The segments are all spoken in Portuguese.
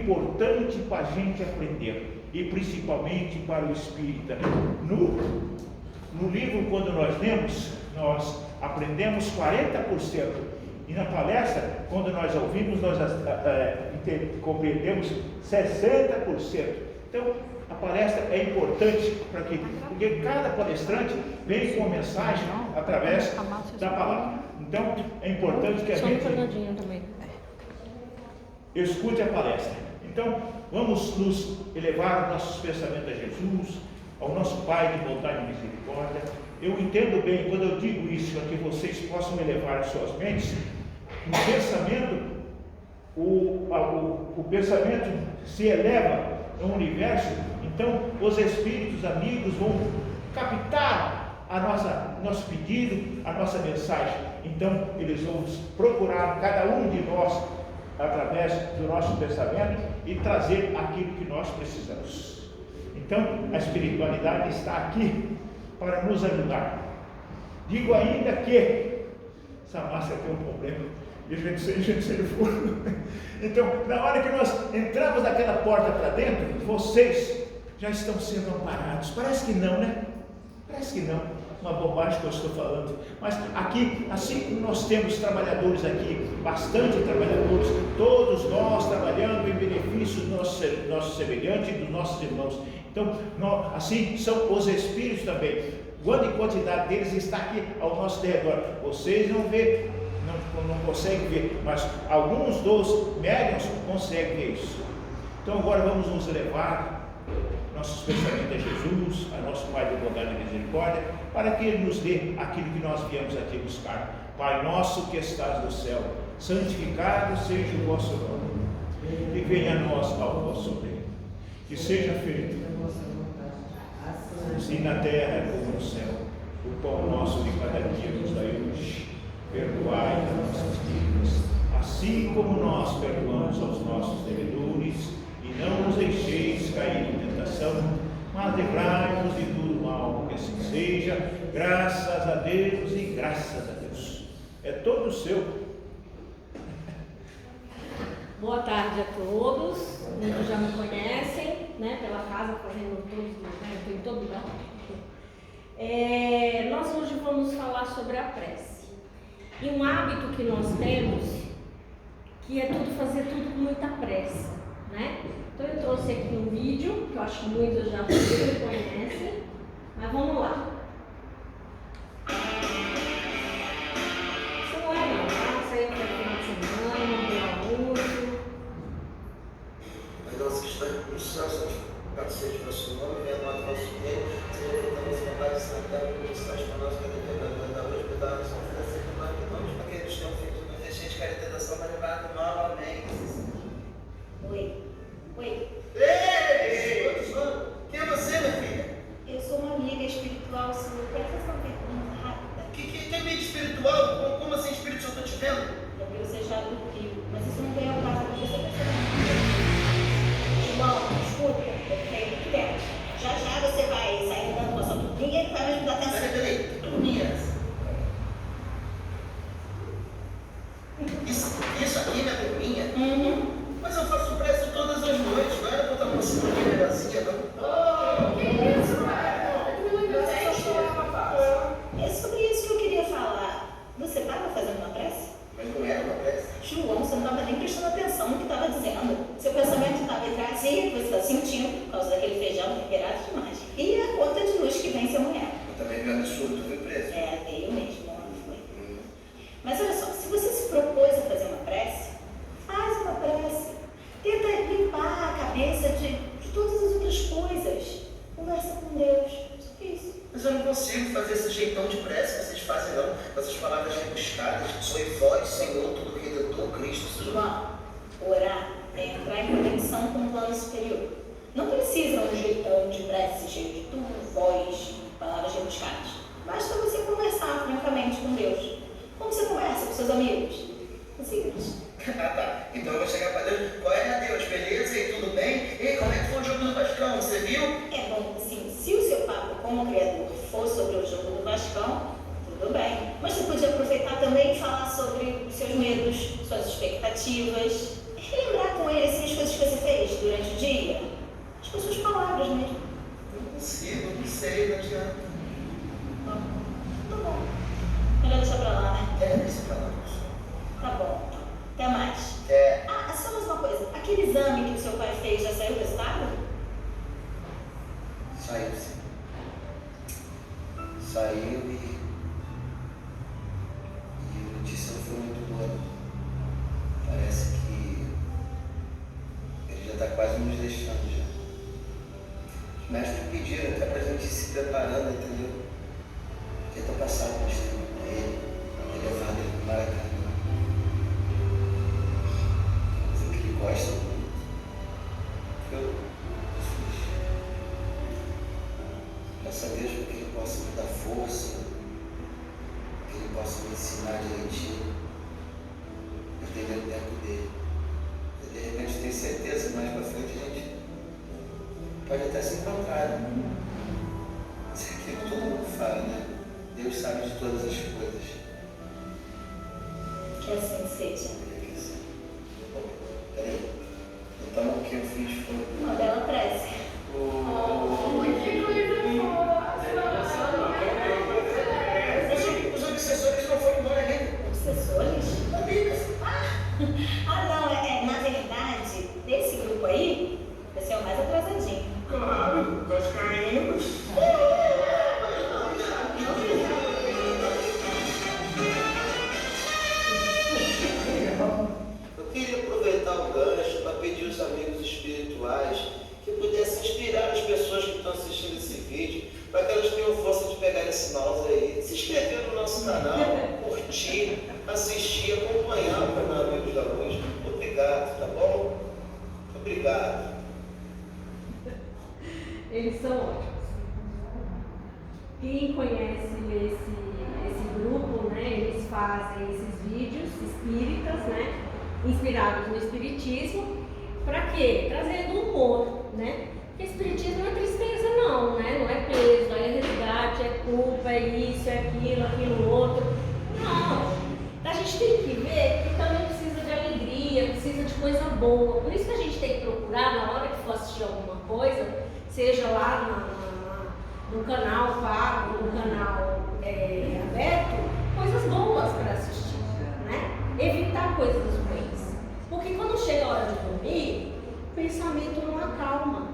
importante para a gente aprender, e principalmente para o espírita. No livro, quando nós lemos, nós aprendemos 40%, e na palestra, quando nós ouvimos, nós compreendemos 60%. Então, a palestra é importante porque cada palestrante vem com uma mensagem através da palavra. Então, é importante que a gente escute a palestra. Então, vamos nos elevar nossos pensamentos a Jesus, ao nosso Pai de bondade e misericórdia. Eu entendo bem, quando eu digo isso, para que vocês possam elevar as suas mentes, o pensamento se eleva no universo, então os espíritos amigos vão captar nosso pedido, a nossa mensagem. Então eles vão procurar cada um de nós através do nosso pensamento e trazer aquilo que nós precisamos. Então a espiritualidade está aqui para nos ajudar. Digo ainda que essa máscara tem um problema, e a gente sai fora. Então, na hora que nós entramos naquela porta para dentro, vocês já estão sendo amparados. Parece que não, né? Parece que não. Uma bobagem que eu estou falando. Mas aqui, assim como nós temos trabalhadores aqui, bastante trabalhadores, todos nós trabalhando em benefício do nosso semelhante e dos nossos irmãos. Então, assim são os espíritos também. Grande quantidade deles está aqui ao nosso redor. Vocês não vê, não conseguem ver, mas alguns dos médiuns conseguem ver isso. Então agora vamos nos levar nossos pensamentos a Jesus, a nosso Pai de bondade e misericórdia, para que Ele nos dê aquilo que nós viemos aqui buscar. Pai nosso que estás no céu, santificado seja o vosso nome, e venha a nós ao vosso reino, que seja feito assim na terra como no céu. O pão nosso de cada dia nos dai hoje. Perdoai as nossas dívidas, assim como nós perdoamos aos nossos devedores, e não nos deixeis cair em tentação, mas livrai-nos de todo mal, que assim seja, graças a Deus e graças a Deus. É todo seu. Boa tarde a todos, muitos já me conhecem, né, pela casa, fazendo todos, né, eu estou em todo lugar. Nós hoje vamos falar sobre a prece. E um hábito que nós temos, que é fazer tudo com muita pressa, né? Então eu trouxe aqui um vídeo, que eu acho que muitos já conhecem, mas vamos lá. Isso não é não, tá? Isso aí é para final de semana, não dura muito. Mas nossa questão é que os céus seja o nosso nome, venha a nós nosso reino, seja feita a nossa vontade de santidade, como estás para nós, cada dia da hoje, me dá a nossa vida, sempre mais que nós, para que eles tenham feito, não deixem de cair em tentação, mas livrar do mal, amém. Oi. Ei! Quem é você, minha filha? Eu sou uma amiga espiritual sua. Quero fazer uma pergunta rápida. Que amiga espiritual? Como assim espírito? Eu estou te vendo? É porque você já dormiu, mas isso não vem ao caso de você perceber. João, escuta, eu tenho que ter. Já você vai sair dando com a sua turminha e vai me dar atenção. Peraí, turminhas. Isso aqui, minha turminha? Uhum. Mas eu faço prece todas as noites, não era pra estar uma turminha melhorzinha, não? Oh, que isso, É sobre isso que eu queria falar. Você estava fazendo uma prece? Mas não era uma prece. João, você não estava nem prestando atenção no que estava dizendo. Seu pensamento estava atrás e você está sentindo por causa daquele feijão temperado demais. E a conta de luz que vem ser mulher. Eu também vi um absurdo, fui preso. Veio mesmo, não foi. Mas olha só, se você se propôs a fazer uma prece, faz uma prece. Tenta limpar a cabeça de todas as outras coisas. Conversa com Deus. Só isso. Mas eu não consigo fazer esse jeitão de prece que vocês fazem, não. Com essas palavras rebuscadas. Sois vós, Senhor, todo Redentor, Cristo. João, orar é entrar em conexão com o plano superior. Não precisa um jeitão de prece cheio de tudo, voz, palavras rebuscadas. Basta você conversar francamente com Deus. Como você conversa com seus amigos? Simples. Ah, tá. Então eu vou chegar para Deus. Qual é, Deus? Beleza? E tudo bem? E como é que foi o jogo do Vascão? Você viu? É bom, assim, se o seu papo como criador for sobre o jogo do Vascão, tudo bem. Mas você podia aproveitar também e falar sobre os seus medos, suas expectativas. Relembrar com ele assim, as coisas que você fez. exame que o seu pai fez, já saiu o resultado? Saiu, sim. Saiu e a notícia não foi muito boa. Parece que ele já está quase nos deixando já. Os médicos pediram até para a gente ir se preparando, entendeu? Porque está passando mais tempo com ele, levando ele para o Maracanã. Coisa que ele gosta muito. Eu fiz. Graças a Deus que ele possa me dar força, que ele possa me ensinar direitinho, dependendo do tempo dele. E de repente tenho certeza que mais para frente a gente pode até se encontrar. Né? Isso é aquilo que todo mundo fala, né? Deus sabe de todas as coisas. Que assim seja. Peraí. Então o que eu fiz foi. Uma bela prece. Os obsessores não foram embora ainda. Obsessores? Amigas. Não, na verdade, desse grupo aí, você é o mais atrasadinho. Claro, nós caímos. Eu queria aproveitar o gancho para pedir aos amigos espirituais que pudessem inspirar as pessoas que estão assistindo esse vídeo para que elas tenham força de pegar esse mouse aí, se inscrever no nosso canal, curtir, assistir, acompanhar o canal Amigos da Luz. Obrigado, tá bom? Obrigado. Eles são ótimos. Quem conhece esse grupo, né, eles fazem esses vídeos espíritas, né, inspirados no espiritismo. Para quê? Trazendo humor, né? Porque espiritismo não é tristeza não, né? Não é peso, é resgate, é culpa, é isso, é aquilo outro. Não. A gente tem que ver que também precisa de alegria, precisa de coisa boa. Por isso que a gente tem que procurar, na hora que for assistir alguma coisa, seja lá no canal pago, no canal aberto, coisas boas para assistir, né? Evitar coisas ruins. Porque quando chega a hora de dormir, o pensamento não acalma.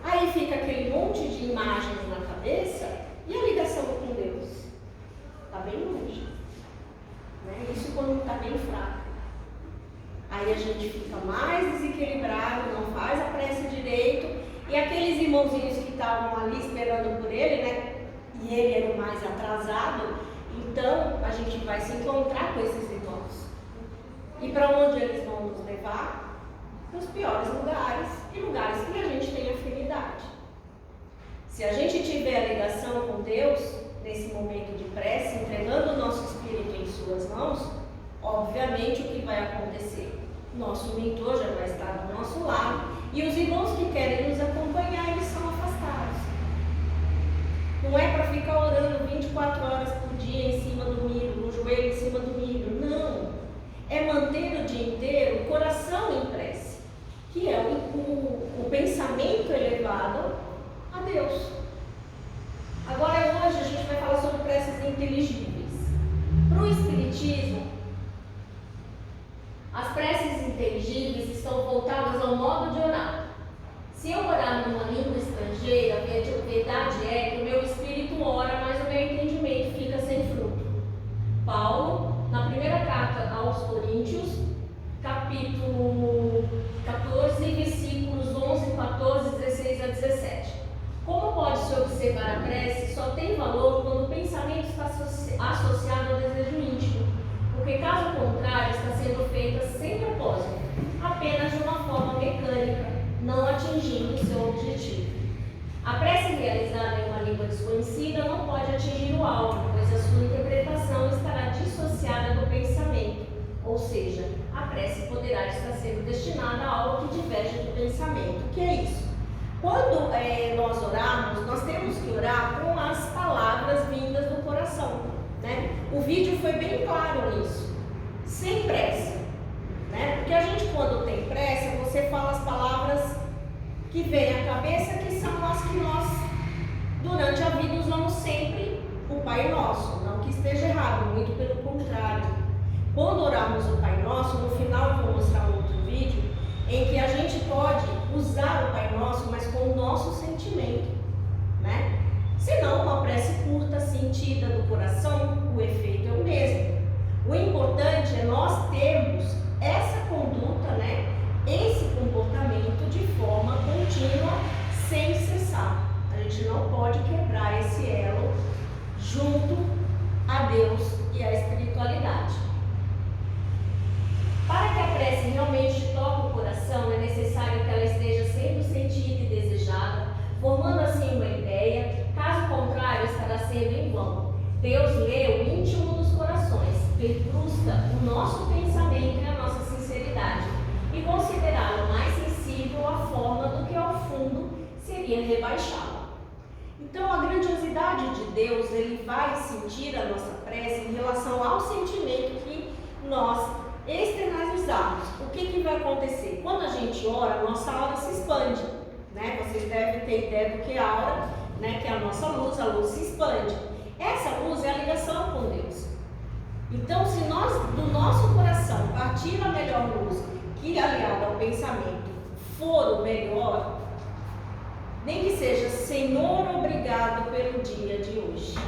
Aí fica aquele monte de imagens na cabeça e a ligação com Deus está bem longe. Né? Isso quando está bem fraco. Aí a gente fica mais desequilibrado, não faz a prece direito, e aqueles irmãozinhos que estavam ali esperando por ele, né? E ele era o mais atrasado, então a gente vai se encontrar com esses irmãos. E para onde eles vão nos levar? Para os piores lugares e lugares que a gente tem afinidade. Se a gente tiver a ligação com Deus, nesse momento de prece, entregando o nosso espírito em suas mãos, obviamente o que vai acontecer? Nosso mentor já vai estar do nosso lado e os irmãos que querem nos acompanhar, eles são afastados. Não é para ficar orando 24 horas por dia em cima do milho, no joelho em cima do milho, não. É manter o dia inteiro o coração em prece, que é o pensamento elevado a Deus. Agora hoje a gente vai falar sobre preces inteligíveis. Para o Espiritismo, as preces inteligíveis estão voltadas ao modo de orar. Se eu orar numa língua estrangeira, a verdade é que o meu espírito ora, mas o meu entendimento fica sem fruto. Paulo, na primeira carta aos Coríntios, capítulo 14, versículos 11, 14, 16 a 17. Como pode-se observar, a prece só tem valor quando o pensamento está associado ao desejo íntimo, porque caso contrário está sendo feita sem propósito, apenas de uma forma mecânica, não atingindo o seu objetivo. A prece realizada em uma língua desconhecida não pode atingir o alvo, pois a sua interpretação estará dissociada do pensamento, ou seja, a prece poderá estar sendo destinada a algo que diverge do pensamento. O que é isso? Quando nós orarmos, nós temos que orar com as palavras vindas do coração, né? O vídeo foi bem claro nisso, sem pressa, né? Porque a gente, quando tem pressa, você fala as palavras que vêm à cabeça, que são as que nós, durante a vida, usamos sempre o Pai Nosso. Não que esteja errado, muito pelo contrário. Quando orarmos o Pai Nosso, no final eu vou mostrar um outro vídeo, sentida do coração, o efeito é o mesmo. O importante é nós termos essa conduta, né? Esse comportamento de forma contínua, sem cessar. A gente não pode quebrar esse elo junto a Deus e à espiritualidade. Para que a prece realmente toque o coração, é necessário que ela esteja sendo sentida e desejada, formando assim uma ideia. Caso contrário, estará sendo em vão. Deus lê o íntimo dos corações, percrusta o nosso pensamento e a nossa sinceridade, e considerá-lo mais sensível à forma do que ao fundo seria rebaixá-la. Então, a grandiosidade de Deus, ele vai sentir a nossa prece em relação ao sentimento que nós externalizarmos. O que vai acontecer? Quando a gente ora, a nossa aura se expande, né? Vocês devem ter ideia do que é a aura, né? Que é a luz se expande. Essa luz é a ligação com Deus. Então, se nós, do nosso coração, partir a melhor luz, que aliada ao pensamento for o melhor, nem que seja Senhor, obrigado pelo dia de hoje.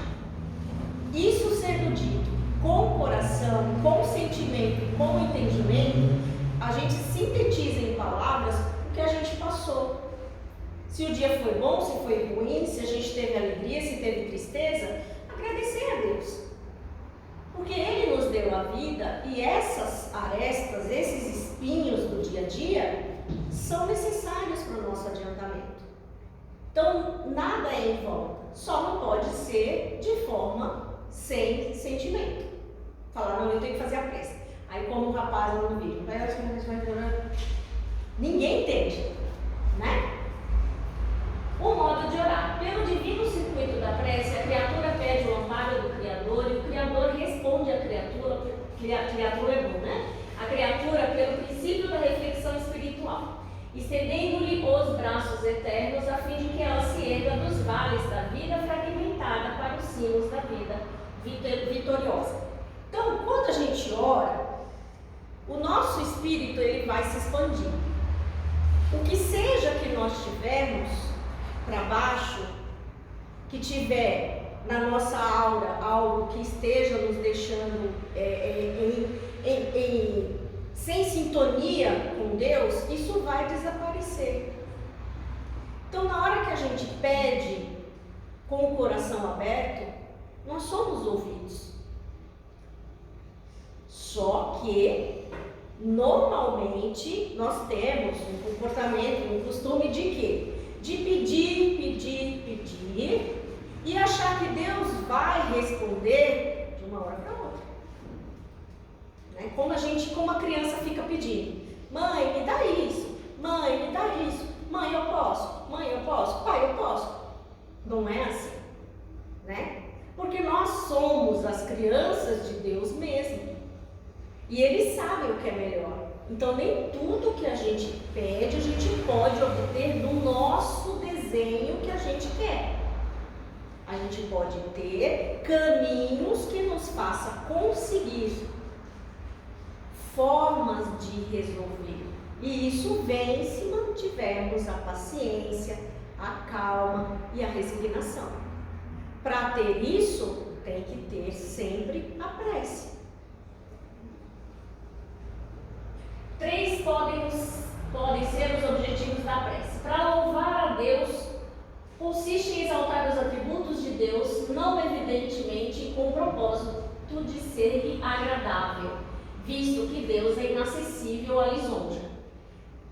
Isso sendo dito com o coração, com o sentimento, com o entendimento, a gente sintetiza em palavras o que a gente passou. Se o dia foi bom, se foi ruim, se a gente teve alegria, se teve tristeza, agradecer a Deus. Porque Ele nos deu a vida e essas arestas, esses espinhos do dia a dia, são necessários para o nosso adiantamento. Então, nada é em vão, só não pode ser de forma sem sentimento. Falar, não, eu tenho que fazer a prece. Aí, como o rapaz lá no vídeo, ninguém entende, né? O modo de orar. Pelo divino circuito da prece, a criatura pede o amparo do Criador e o Criador responde à criatura. Criatura é bom, né? A criatura pelo princípio da reflexão espiritual, estendendo-lhe os braços eternos a fim de que ela se erga dos vales da vida fragmentada para os cimos da vida vitoriosa. Então, quando a gente ora, o nosso espírito ele vai se expandir. O que seja que nós tivermos para baixo, que tiver na nossa aura algo que esteja nos deixando sem sintonia com Deus, isso vai desaparecer. Então, na hora que a gente pede com o coração aberto, nós somos ouvidos. Só que, normalmente, nós temos um comportamento, um costume de quê? De pedir e achar que Deus vai responder de uma hora para outra. Né? Como a criança fica pedindo: mãe, me dá isso, mãe, me dá isso, mãe, eu posso, pai, eu posso. Não é assim, né? Porque nós somos as crianças de Deus mesmo. E Ele sabe o que é melhor. Então, nem tudo que a gente pede, a gente pode obter do nosso desenho que a gente quer. A gente pode ter caminhos que nos façam conseguir formas de resolver. E isso vem se mantivermos a paciência, a calma e a resignação. Para ter isso, tem que ter sempre a prece. 3 podem ser os objetivos da prece. Para louvar a Deus, consiste em exaltar os atributos de Deus, não evidentemente com o propósito de ser-lhe agradável, visto que Deus é inacessível à lisonja.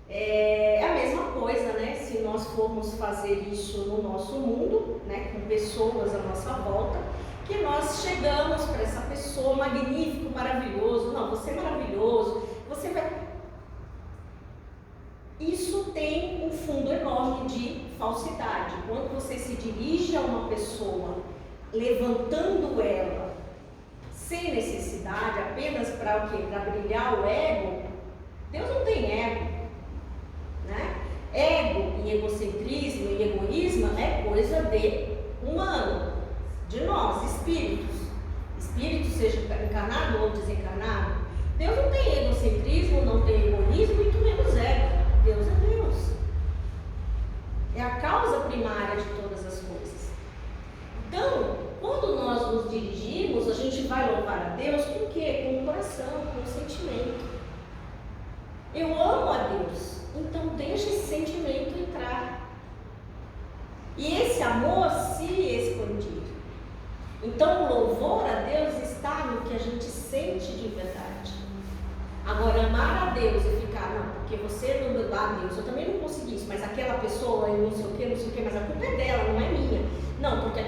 É a mesma coisa, né? Se nós formos fazer isso no nosso mundo, né, com pessoas à nossa volta, que nós chegamos para essa pessoa magnífico, maravilhoso, não, você é maravilhoso, você vai... Isso tem um fundo enorme de falsidade. Quando você se dirige a uma pessoa, levantando ela sem necessidade, apenas para o quê? Para brilhar o ego, Deus não tem ego, né? Ego e egocentrismo e egoísmo é coisa de humano, de nós, espíritos. Espírito, seja encarnado ou desencarnado. Deus não tem egocentrismo, não tem egoísmo, muito menos ego. Deus é Deus. É a causa primária de todas as coisas. Então, quando nós amo a Deus. Então deixa esse sentimento entrar. E esse amor se expandir. Então o louvor a Deus está no que a gente sente de verdade. Agora, amar a Deus e ficar, não, porque você não me dá a Deus, eu também não consegui isso, mas aquela pessoa, eu não sei o que, mas a culpa é dela, não é minha. Não, porque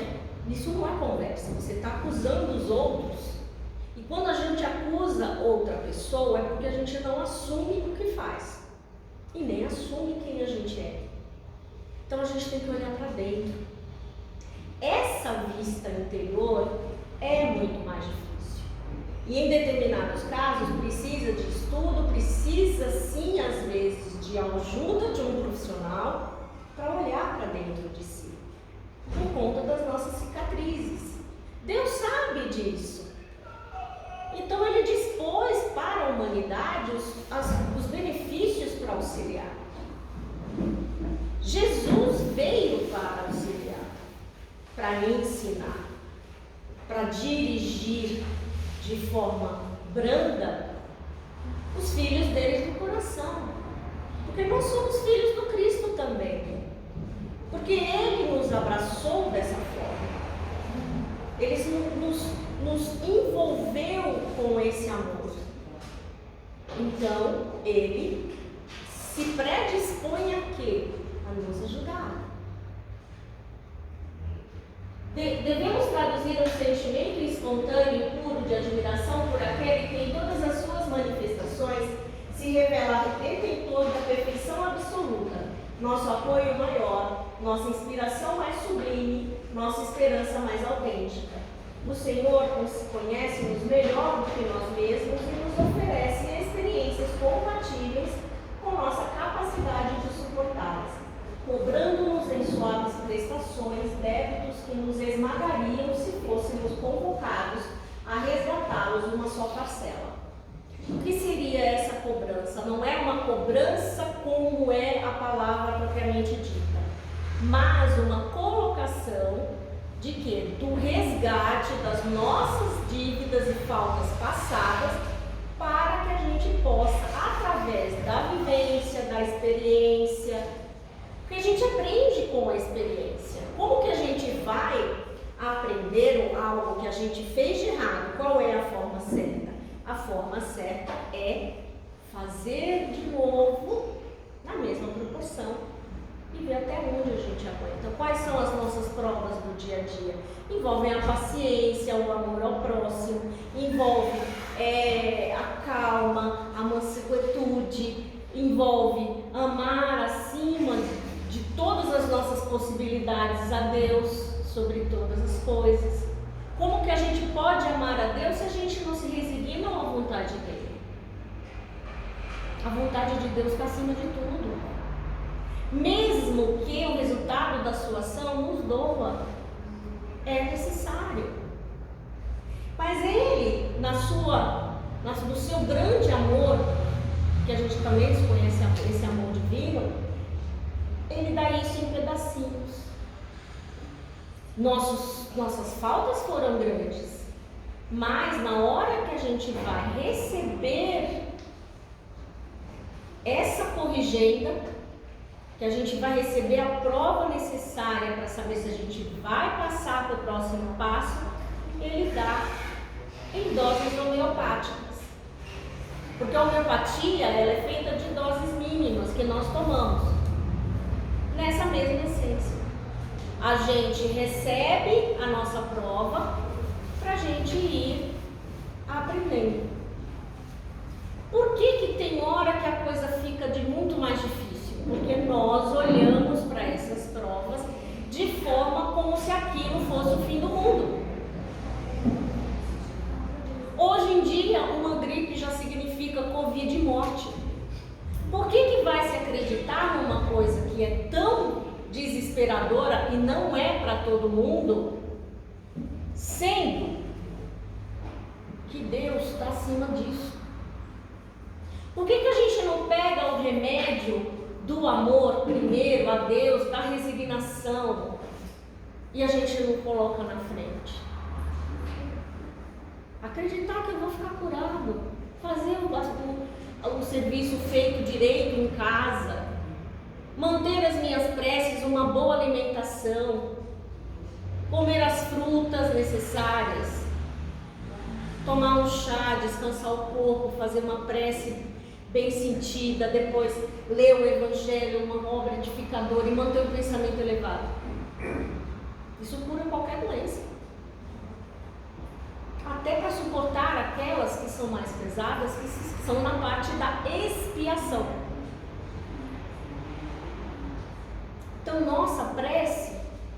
isso não é conversa, você está acusando os outros. E quando a gente acusa outra pessoa, é porque a gente não assume o que faz. E nem assume quem a gente é. Então a gente tem que olhar para dentro. Essa vista interior é muito mais difícil. E em determinados casos precisa de estudo, precisa sim às vezes de ajuda de um profissional para olhar para dentro de si, por conta das nossas cicatrizes. Deus sabe disso. Então ele dispôs para a humanidade os benefícios para auxiliar. Jesus veio para auxiliar, para ensinar, para dirigir de forma branda os filhos dele do coração. Porque nós somos filhos do Cristo também. Porque ele nos abraçou dessa forma. Ele nos envolveu com esse amor. Então, ele se predispõe a quê? A nos ajudar. Devemos traduzir um sentimento espontâneo e puro de admiração por aquele que em todas as suas manifestações se revela detentor da perfeição absoluta, nosso apoio maior, nossa inspiração mais sublime, nossa esperança mais autêntica. O Senhor conhece-nos melhor do que nós mesmos e nos oferece experiências compatíveis com nossa capacidade de suportá-las, cobrando-nos em suaves prestações débitos que nos esmagariam se fôssemos convocados a resgatá-los numa só parcela. O que seria essa cobrança? Não é uma cobrança como é a palavra propriamente dita, mas uma colocação de quê? Do resgate das nossas dívidas e faltas passadas, para que a gente possa, através da vivência, da experiência, porque a gente aprende com a experiência. Como que a gente vai aprender algo que a gente fez de errado? Qual é a forma certa? A forma certa é fazer de novo na mesma proporção e ver até onde a gente aguenta. Quais são as nossas provas do dia a dia? Envolvem a paciência, o amor ao próximo, envolve a calma, a mansuetude, envolve amar acima de todas as nossas possibilidades a Deus sobre todas as coisas. Como que a gente pode amar a Deus se a gente não se resigna à vontade dele? A vontade de Deus está acima de tudo. Mesmo que o resultado da sua ação nos doa, é necessário. Mas ele, no seu grande amor, que a gente também desconhece esse amor divino, ele dá isso em pedacinhos. Nossas faltas foram grandes, mas na hora que a gente vai receber essa corrigenda, que a gente vai receber a prova necessária para saber se a gente vai passar para o próximo passo, ele dá em doses homeopáticas. Porque a homeopatia ela é feita de doses mínimas que nós tomamos nessa mesma essência. A gente recebe a nossa prova para a gente ir aprendendo. Por que tem hora que a coisa fica de muito mais difícil? Porque nós olhamos para essas provas de forma como se aquilo fosse o fim do mundo. Hoje em dia, uma gripe já significa Covid e morte. Por que vai se acreditar numa coisa que é tão desesperadora e não é para todo mundo, sendo que Deus está acima disso? Por que a gente não pega o remédio do amor primeiro a Deus, da resignação, e a gente não coloca na frente? Acreditar que eu vou ficar curado, fazer o serviço feito direito em casa, manter as minhas preces, uma boa alimentação, comer as frutas necessárias, tomar um chá, descansar o corpo, fazer uma prece bem sentida, depois ler o Evangelho, uma obra edificadora e manter o pensamento elevado. Isso cura qualquer doença. Até para suportar aquelas que são mais pesadas, que são na parte da expiação. Então, nossa prece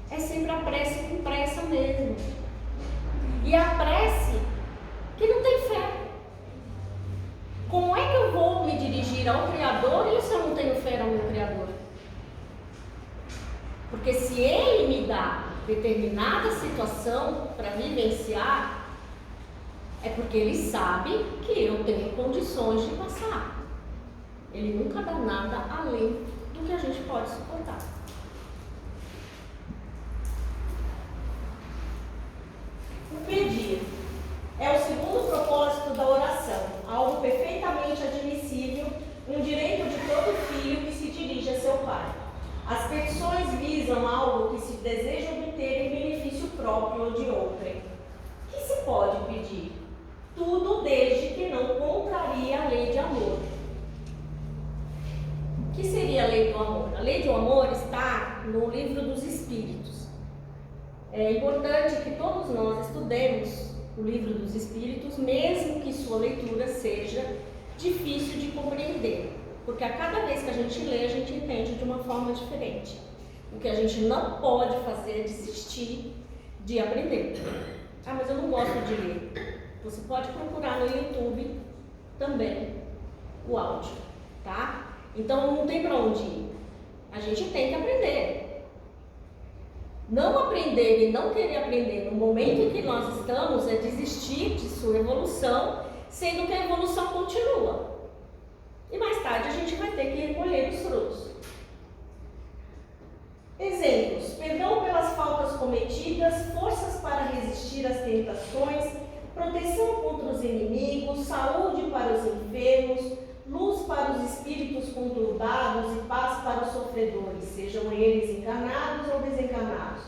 é sempre a prece com pressa mesmo. E a prece que não tem fé. Como é que eu vou me dirigir ao Criador e se eu não tenho fé ao meu Criador? Porque se Ele me dá determinada situação para vivenciar, é porque Ele sabe que eu tenho condições de passar. Ele nunca dá nada além do que a gente pode suportar. O pedir é o segundo propósito da oração, algo perfeitamente admissível, um direito de todo filho que se dirige a seu pai. As petições visam algo que se deseja obter em benefício próprio ou de outrem. O que se pode pedir? Tudo desde que não contrarie a lei de amor. O que seria a lei do amor? A lei do amor está no Livro dos Espíritos. É importante que todos nós estudemos o Livro dos Espíritos, mesmo que sua leitura seja difícil de compreender, porque a cada vez que a gente lê, a gente entende de uma forma diferente. O que a gente não pode fazer é desistir de aprender. Ah, mas eu não gosto de ler. Você pode procurar no YouTube também o áudio, tá? Então não tem para onde ir. A gente tem que aprender. Não aprender e não querer aprender no momento em que nós estamos é desistir de sua evolução, sendo que a evolução continua. E mais tarde a gente vai ter que recolher os frutos. Exemplos: perdão pelas faltas cometidas, forças para resistir às tentações, proteção contra os inimigos, saúde para os enfermos, luz para os espíritos conturbados e paz para os sofredores, sejam eles encarnados ou desencarnados,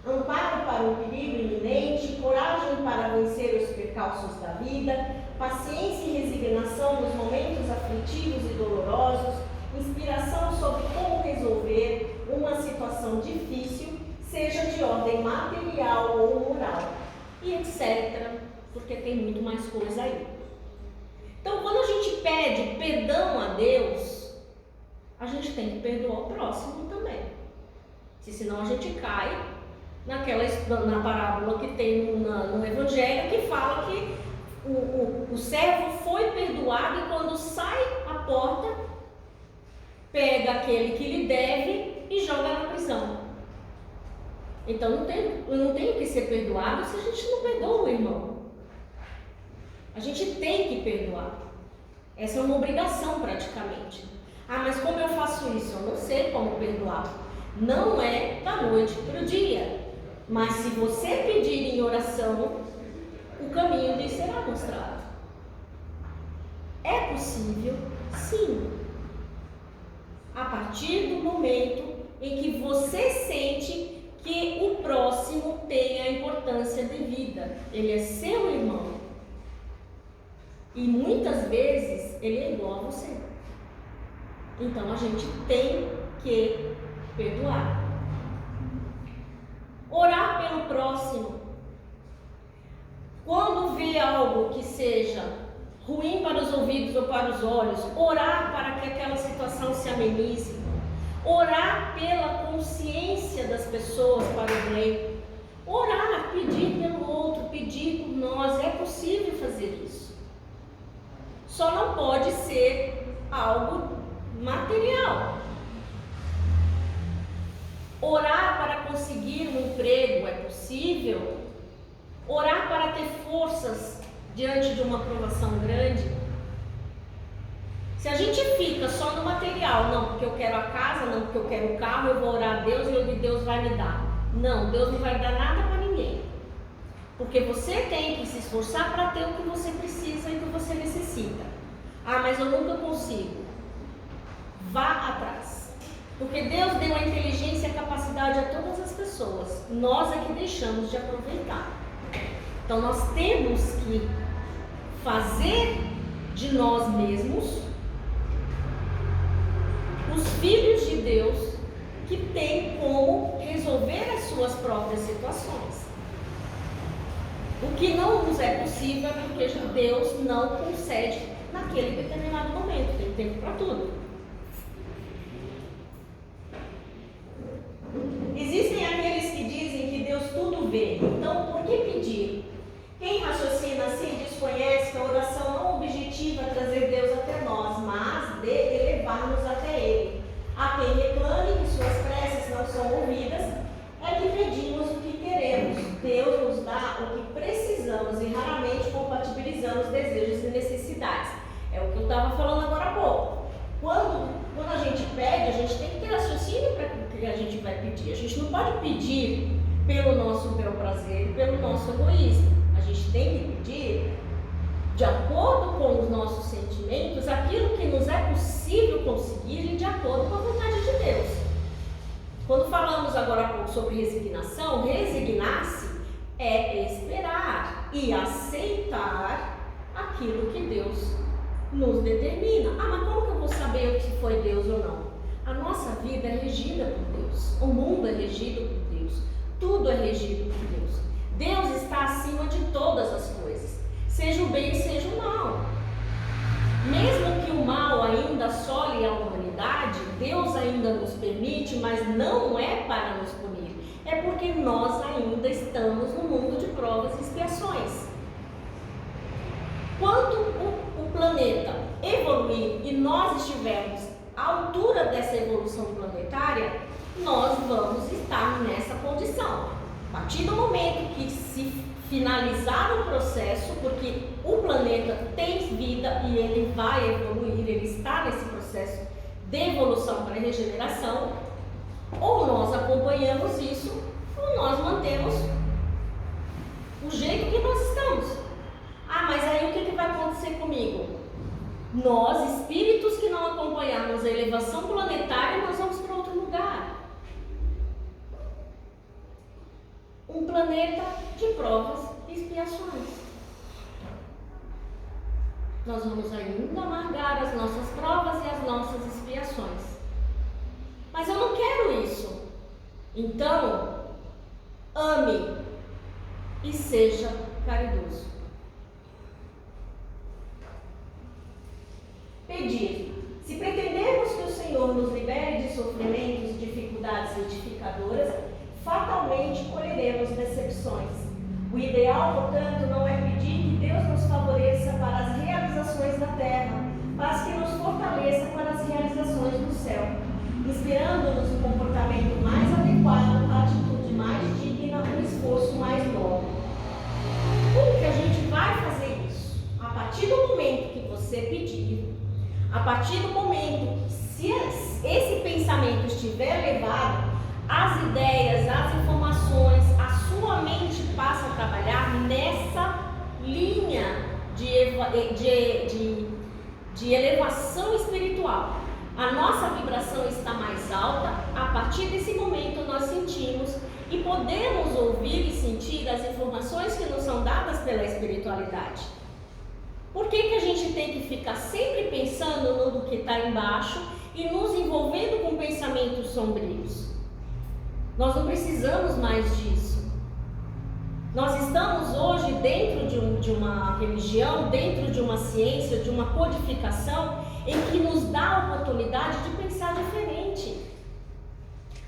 amparo para um perigo iminente, coragem para vencer os percalços da vida, paciência e resignação nos momentos aflitivos e dolorosos, inspiração sobre como resolver uma situação difícil, seja de ordem material ou moral, e etc., porque tem muito mais coisa aí. Então, quando a gente pede perdão a Deus, a gente tem que perdoar o próximo também. Senão a gente cai na parábola que tem no Evangelho, que fala que o servo foi perdoado e quando sai à porta, pega aquele que lhe deve e joga na prisão. Então eu não tenho que ser perdoado se a gente não perdoa o irmão. A gente tem que perdoar. Essa é uma obrigação praticamente. Ah, mas como eu faço isso? Eu não sei como perdoar. Não é da noite para o dia. Mas se você pedir em oração, o caminho lhe será mostrado. É possível, sim. A partir do momento em que você sente que o próximo tem a importância devida. Ele é seu irmão. E muitas vezes ele é igual a você. Então a gente tem que perdoar. Orar pelo próximo. Quando vê algo que seja ruim para os ouvidos ou para os olhos, orar para que aquela situação se amenize. Orar pela consciência das pessoas para o bem. Orar, pedir pelo outro, pedir por nós. É possível fazer isso. Só não pode ser algo material. Orar para conseguir um emprego é possível. Orar para ter forças diante de uma provação grande. Se a gente fica só no material, não porque eu quero a casa, não porque eu quero o carro, eu vou orar a Deus e Deus vai me dar. Não, Deus não vai dar nada para ninguém. Porque você tem que se esforçar para ter o que você precisa e o que você necessita. Ah, mas eu nunca consigo. Vá atrás. Porque Deus deu a inteligência e a capacidade a todas as pessoas. Nós é que deixamos de aproveitar. Então nós temos que fazer de nós mesmos os filhos de Deus que têm como resolver as suas próprias situações. O que não nos é possível é porque Deus não concede naquele determinado momento. Tem tempo para tudo. Existem aqueles que dizem que Deus tudo vê. Então, por que pedir? Quem raciocina assim desconhece que a oração não objetiva trazer Deus até nós, mas de elevar-nos até Ele. Há quem reclame que suas preces não são ouvidas, é que pedimos o que queremos. Deus nos dá o que precisamos e raramente compatibilizamos desejos e necessidades. É o que eu estava falando agora há pouco. Quando a gente pede, a gente tem que ter raciocínio para o que a gente vai pedir. A gente não pode pedir pelo nosso bel prazer, pelo nosso egoísmo. A gente tem que pedir de acordo com os nossos sentimentos, aquilo que nos é possível conseguir e de acordo com a vontade de Deus. Quando falamos agora há pouco sobre resignação, resignar-se é esperar e aceitar aquilo que Deus nos determina. Ah, mas como que eu vou saber se foi Deus ou não? A nossa vida é regida por Deus. O mundo é regido por Deus. Tudo é regido por Deus. Deus está acima de todas as coisas. Seja o bem, seja o mal. Mesmo que o mal ainda assole a humanidade, Deus ainda nos permite, mas não é para nos punir. É porque nós ainda estamos no mundo de provas e expiações. Quando o planeta evoluir e nós estivermos à altura dessa evolução planetária, nós vamos estar nessa condição. A partir do momento que se finalizar o processo, porque o planeta tem vida e ele vai evoluir, ele está nesse processo de evolução para regeneração, ou nós acompanhamos isso, ou nós mantemos o jeito que nós estamos. Ah, mas aí o que vai acontecer comigo? Nós, espíritos que não acompanharmos a elevação planetária, nós vamos para outro lugar. Um planeta de provas e expiações. Nós vamos ainda amargar as nossas provas e as nossas expiações. Mas eu não quero isso. Então, ame e seja caridoso. Pedir. Se pretendermos que o Senhor nos libere de sofrimentos e dificuldades edificadoras, fatalmente colheremos decepções. O ideal, portanto, não é pedir que Deus nos favoreça para as realizações da terra, mas que nos fortaleça para as realizações do céu, inspirando-nos um comportamento mais adequado, a atitude mais digna, um esforço mais nobre. Como que a gente vai fazer isso? A partir do momento que você pedir, a partir do momento, se esse pensamento estiver elevado, as ideias, as informações, a sua mente passa a trabalhar nessa linha de elevação espiritual. A nossa vibração está mais alta, a partir desse momento nós sentimos e podemos ouvir e sentir as informações que nos são dadas pela espiritualidade. Por que a gente tem que ficar sempre pensando no que está embaixo e nos envolvendo com pensamentos sombrios? Nós não precisamos mais disso. Nós estamos hoje dentro de uma religião, dentro de uma ciência, de uma codificação em que nos dá a oportunidade de pensar diferente.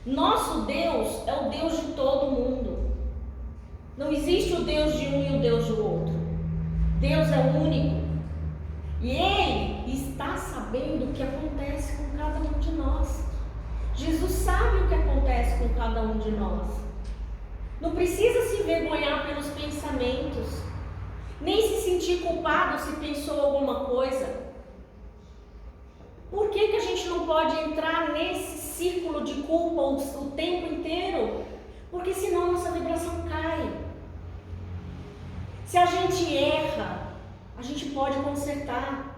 Nosso Deus é o Deus de todo mundo. Não existe o Deus de um e o Deus do outro. Deus é único. E Ele está sabendo o que acontece com cada um de nós. Jesus sabe o que acontece com cada um de nós. Não precisa se envergonhar pelos pensamentos, nem se sentir culpado se pensou alguma coisa. Por que a gente não pode entrar nesse círculo de culpa o tempo inteiro? Porque senão a nossa vibração cai. Se a gente erra, a gente pode consertar.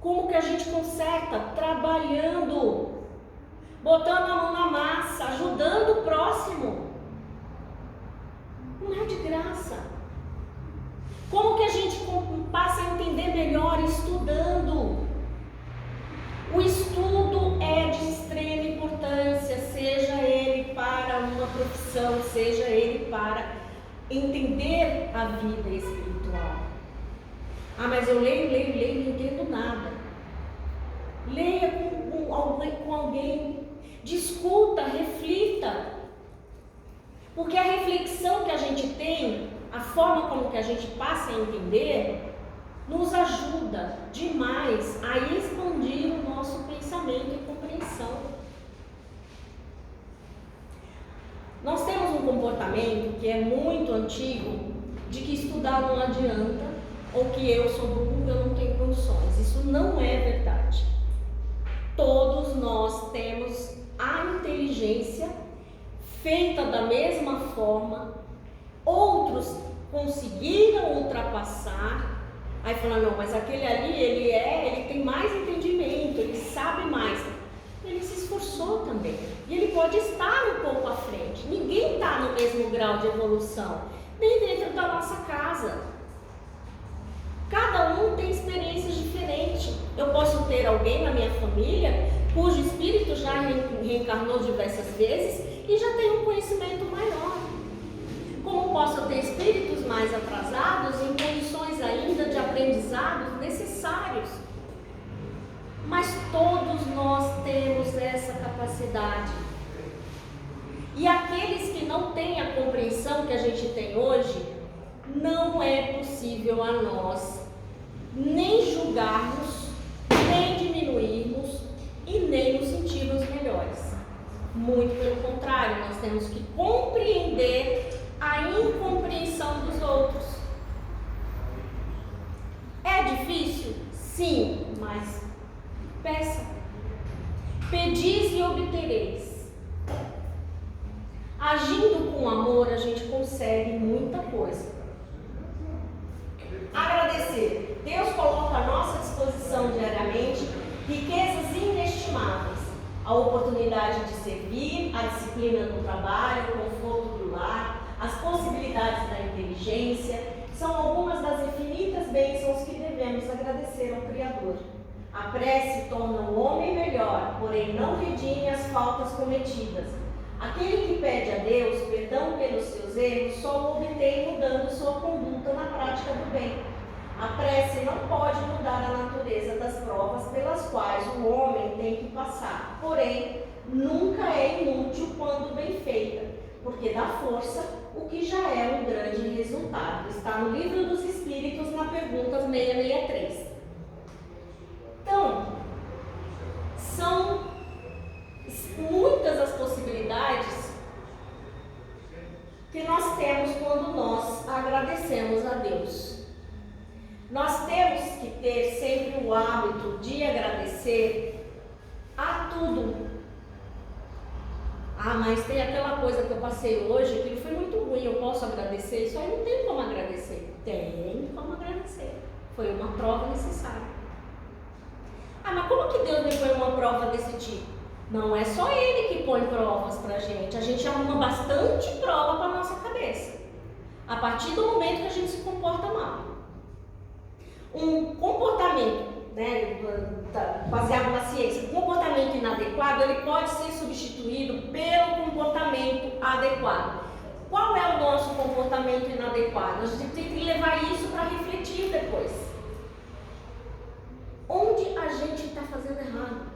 Como que a gente conserta? Trabalhando, botando a mão na massa, ajudando o próximo. Não é de graça. Como que a gente passa a entender melhor? Estudando. O estudo é de extrema importância, seja ele para uma profissão, seja ele para entender a vida espiritual. Ah, mas eu leio, não entendo nada. Leia com alguém, discuta, reflita. Porque a reflexão que a gente tem, a forma como que a gente passa a entender, nos ajuda demais a expandir o nosso pensamento e compreensão. Nós temos um comportamento que é muito antigo, de que estudar não adianta, ou que eu sou burro, eu não tenho condições. Isso não é verdade. Todos nós temos a inteligência feita da mesma forma, outros conseguiram ultrapassar. Aí fala, não, mas aquele ali, ele tem mais entendimento, ele sabe mais. Ele se esforçou também. E ele pode estar um pouco à frente. Ninguém está no mesmo grau de evolução, nem dentro da nossa casa. Cada um tem experiências diferentes. Eu posso ter alguém na minha família cujo espírito já reencarnou diversas vezes e já tem um conhecimento maior. Como posso ter espíritos mais atrasados em condições ainda de aprendizados necessários. Mas todos nós temos essa capacidade. E aqueles que não têm a compreensão que a gente tem hoje, não é possível a nós nem julgarmos, nem diminuirmos e nem nos sentirmos melhores. Muito pelo contrário, nós temos que compreender a incompreensão dos outros. É difícil? Sim, mas peça. Pedis e obtereis. Agindo com amor, a gente consegue muita coisa. Agradecer. Deus coloca à nossa disposição diariamente riquezas inestimáveis. A oportunidade de servir, a disciplina do trabalho, o conforto do lar, as possibilidades da inteligência, são algumas das infinitas bênçãos que devemos agradecer ao Criador. A prece torna o homem melhor, porém não redime as faltas cometidas. Aquele que pede a Deus perdão pelos seus erros só o obtém mudando sua conduta na prática do bem. A prece não pode mudar a natureza das provas pelas quais o homem tem que passar, porém nunca é inútil quando bem feita, porque dá força, o que já é um grande resultado. Está no Livro dos Espíritos, na pergunta 663. Então, são muitas as possibilidades que nós temos quando nós agradecemos a Deus. Nós temos que ter sempre o hábito de agradecer a tudo. Ah, mas tem aquela coisa que eu passei hoje, que foi muito ruim, eu posso agradecer? Isso aí não tem como agradecer. Tem como agradecer. Foi uma prova necessária. Ah, mas como que Deus me põe uma prova desse tipo? Não é só Ele que põe provas pra gente. A gente arruma bastante prova pra nossa cabeça. A partir do momento que a gente se comporta mal. Um comportamento, baseado na ciência, um comportamento inadequado, ele pode ser substituído pelo comportamento adequado. Qual é o nosso comportamento inadequado? A gente tem que levar isso para refletir depois. Onde a gente está fazendo errado?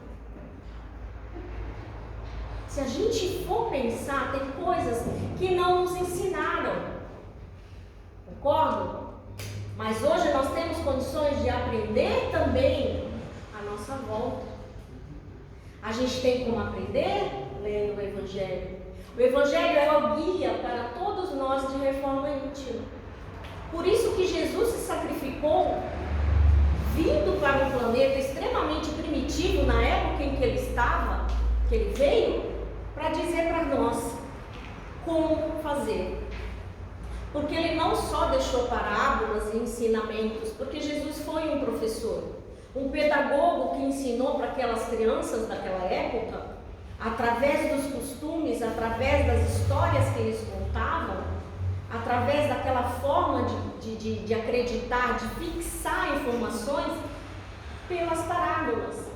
Se a gente for pensar, tem coisas que não nos ensinaram. Concordo? Mas hoje nós temos condições de aprender também à nossa volta. A gente tem como aprender lendo o Evangelho. O Evangelho é o guia para todos nós de reforma íntima. Por isso que Jesus se sacrificou, vindo para um planeta extremamente primitivo na época em que ele estava, que ele veio, para dizer para nós como fazer. Porque ele não só deixou parábolas e ensinamentos, porque Jesus foi um professor. Um pedagogo que ensinou para aquelas crianças daquela época, através dos costumes, através das histórias que eles contavam, através daquela forma de acreditar, de fixar informações, pelas parábolas.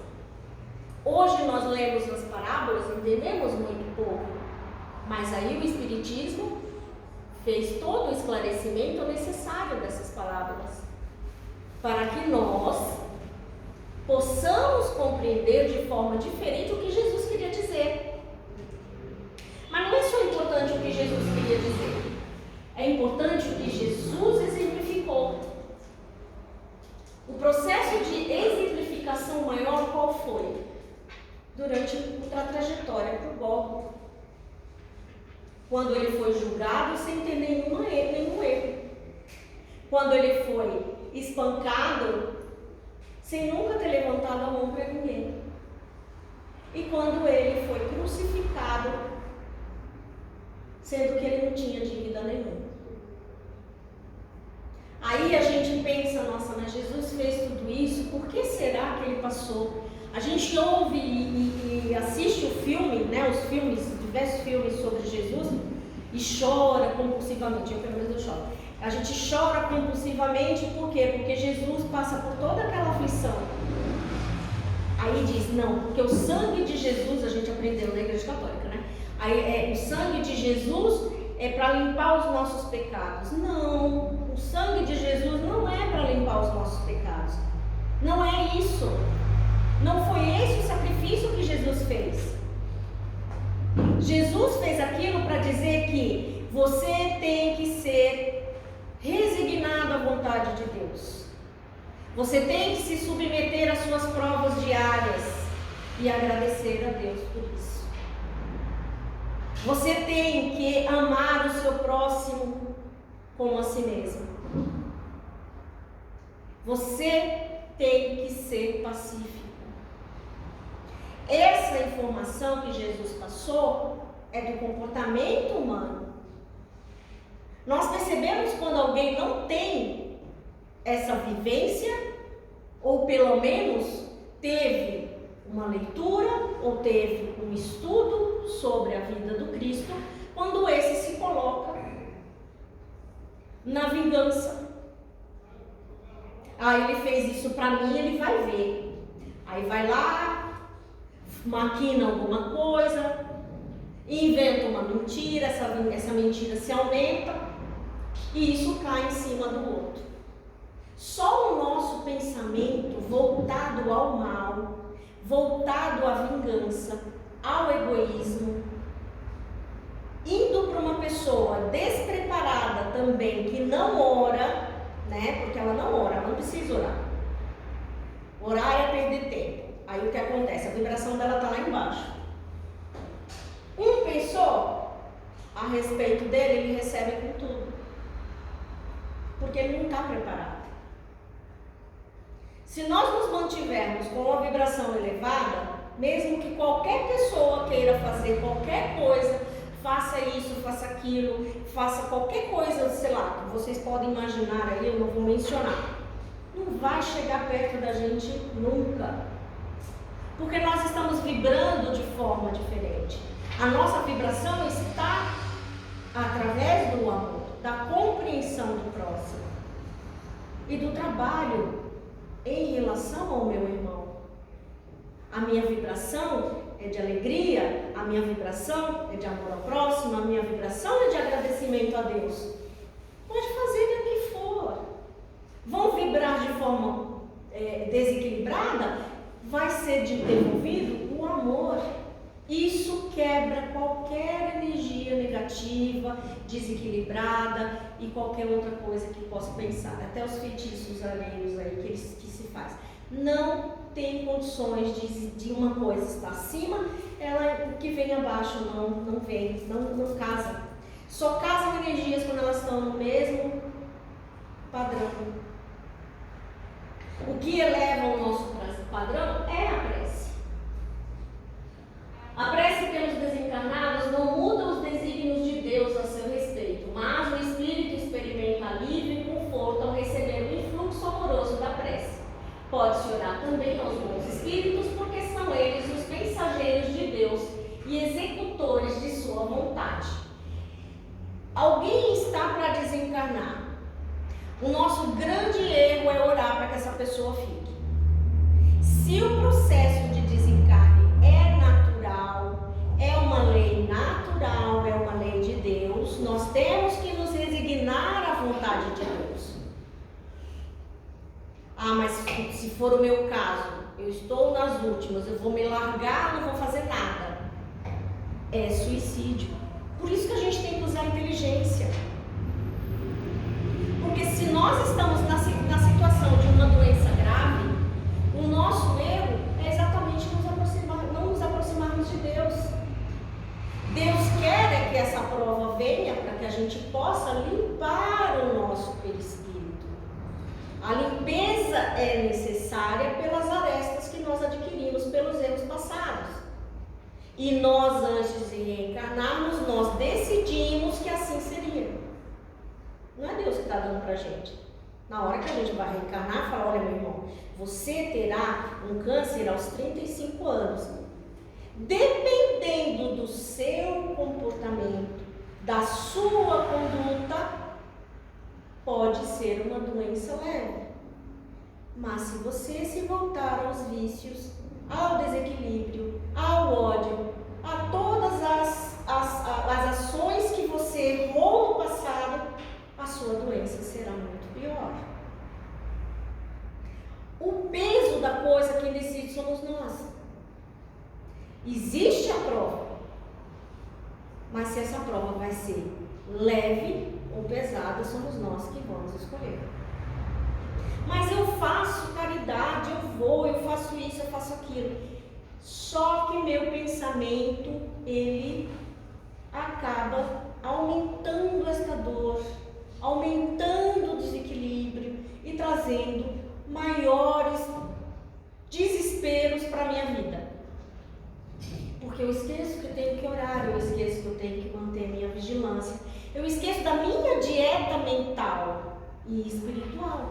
Hoje nós lemos as parábolas e entendemos muito pouco, mas aí o Espiritismo fez todo o esclarecimento necessário dessas parábolas, para que nós possamos compreender de forma diferente o que Jesus queria dizer. Mas não é só importante o que Jesus queria dizer, é importante o que Jesus exemplificou. O processo de exemplificação maior qual foi? Durante a trajetória para o Gólgota, quando ele foi julgado sem ter nenhum erro, quando ele foi espancado sem nunca ter levantado a mão para ninguém, e quando ele foi crucificado sendo que ele não tinha dívida nenhuma. Aí a gente pensa, nossa, mas Jesus fez tudo isso, por que será que ele passou? A gente ouve e assiste o filme, né, os filmes, diversos filmes sobre Jesus, e chora compulsivamente. Eu, pelo menos, eu choro. A gente chora compulsivamente, por quê? Porque Jesus passa por toda aquela aflição. Aí diz, não, porque o sangue de Jesus, a gente aprendeu na Igreja Católica, né? Aí, o sangue de Jesus é para limpar os nossos pecados. Não, o sangue de Jesus não é para limpar os nossos pecados. Não é isso. Não foi esse o sacrifício que Jesus fez. Jesus fez aquilo para dizer que você tem que ser resignado à vontade de Deus. Você tem que se submeter às suas provas diárias e agradecer a Deus por isso. Você tem que amar o seu próximo como a si mesmo. Você tem que ser pacífico. Essa informação que Jesus passou é do comportamento humano. Nós percebemos quando alguém não tem essa vivência, ou pelo menos teve uma leitura, ou teve um estudo sobre a vida do Cristo, quando esse se coloca na vingança. Ele fez isso para mim, ele vai ver. Aí vai lá, maquina alguma coisa, inventa uma mentira, essa mentira se aumenta e isso cai em cima do outro. Só o nosso pensamento voltado ao mal, voltado à vingança, ao egoísmo, indo para uma pessoa despreparada também, que não ora, né? Porque ela não ora, ela não precisa orar. Orar é perder tempo. Aí o que acontece? A vibração dela está lá embaixo. Pensou a respeito dele, ele recebe com tudo. Porque ele não está preparado. Se nós nos mantivermos com uma vibração elevada, mesmo que qualquer pessoa queira fazer qualquer coisa, faça isso, faça aquilo, faça qualquer coisa, sei lá, que vocês podem imaginar aí, eu não vou mencionar, não vai chegar perto da gente nunca. Porque nós estamos vibrando de forma diferente. A nossa vibração está através do amor, da compreensão do próximo e do trabalho em relação ao meu irmão. A minha vibração é de alegria, a minha vibração é de amor ao próximo, a minha vibração é de agradecimento a Deus. Pode fazer o que for. Vão vibrar de forma desequilibrada, vai ser devolvido o amor. Isso quebra qualquer energia negativa, desequilibrada e qualquer outra coisa que possa pensar. Até os feitiços alheios aí que se faz. Não tem condições de uma coisa estar acima, o que vem abaixo não vem, não casa. Só casam energias quando elas estão no mesmo padrão. O que eleva o nosso padrão é a prece. A prece pelos desencarnados não muda os desígnios de Deus a seu respeito, mas o espírito experimenta alívio e conforto ao receber o influxo amoroso da prece. Pode-se orar também espíritos, porque são eles os mensageiros de Deus e executores de sua vontade. Alguém está para desencarnar. O nosso grande erro é orar para que essa pessoa fique. Se o processo de desencarne é natural, é uma lei natural, é uma lei de Deus, nós temos que nos resignar à vontade de Deus. Ah, mas se for o meu caso, eu estou nas últimas, eu vou me largar, não vou fazer nada. É suicídio. Por isso que a gente tem que usar a inteligência. Porque se nós estamos na situação de uma doença grave, o nosso erro é exatamente não nos aproximarmos de Deus. Deus quer que essa prova venha para que a gente possa limpar o nosso perispírito. A limpeza é necessária pelas arestas que nós adquirimos pelos erros passados. E nós, antes de reencarnarmos, nós decidimos que assim seria. Não é Deus que está dando para a gente. Na hora que a gente vai reencarnar, fala: olha, meu irmão, você terá um câncer aos 35 anos. Dependendo do seu comportamento, da sua conduta, pode ser uma doença leve. Mas se você se voltar aos vícios, ao desequilíbrio, ao ódio, a todas as ações que você errou no passado, a sua doença será muito pior. O peso da coisa, quem decide somos nós. Existe a prova, mas se essa prova vai ser leve ou pesada, somos nós que vamos escolher. Mas eu faço caridade, eu faço isso, eu faço aquilo. Só que meu pensamento, ele acaba aumentando esta dor, aumentando o desequilíbrio e trazendo maiores desesperos para a minha vida. Porque eu esqueço que eu tenho que orar, eu esqueço que eu tenho que manter minha vigilância, eu esqueço da minha dieta mental e espiritual.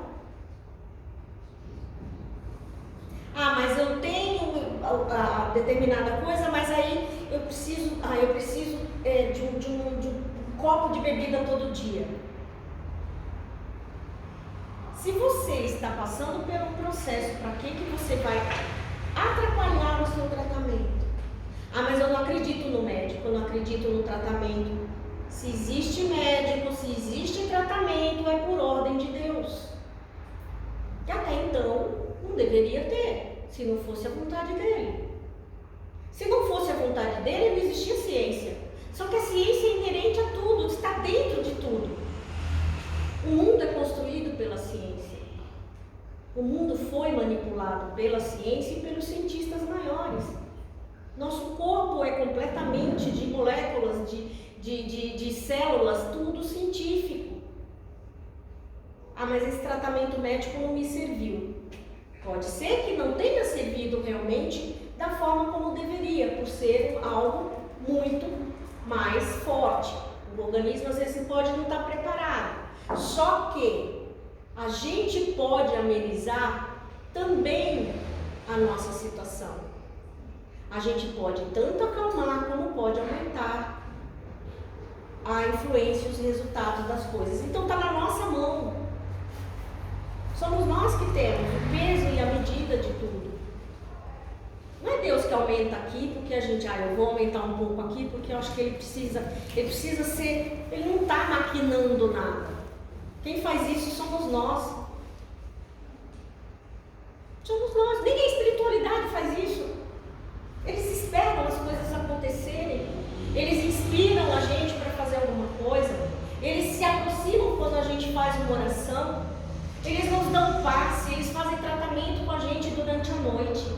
Ah, mas eu tenho a determinada coisa, mas aí eu preciso de um copo de bebida todo dia. Se você está passando por um processo, para que você vai atrapalhar o seu tratamento? Ah, mas eu não acredito no médico, eu não acredito no tratamento. Se existe médico, se existe tratamento, é por ordem de Deus. E até então, não deveria ter, se não fosse a vontade dele. Se não fosse a vontade dele, não existia ciência. Só que a ciência é inerente a tudo, está dentro de tudo. O mundo é construído pela ciência. O mundo foi manipulado pela ciência e pelos cientistas maiores. Nosso corpo é completamente de moléculas, de células, tudo científico. Ah, mas esse tratamento médico não me serviu. Pode ser que não tenha servido realmente da forma como deveria, por ser algo muito mais forte. O organismo às vezes pode não estar preparado. Só que a gente pode amenizar também a nossa situação. A gente pode tanto acalmar como pode aumentar a influência e os resultados das coisas. Então está na nossa mão. Somos nós que temos o peso e a medida de tudo. Não é Deus que aumenta aqui porque a gente, eu vou aumentar um pouco aqui porque eu acho que ele precisa ser, ele não está maquinando nada. Quem faz isso somos nós. Somos nós. Nem a espiritualidade faz isso. Eles esperam as coisas acontecerem. Eles inspiram a gente para fazer alguma coisa. Eles se aproximam quando a gente faz uma oração. Eles nos dão passe, eles fazem tratamento com a gente durante a noite.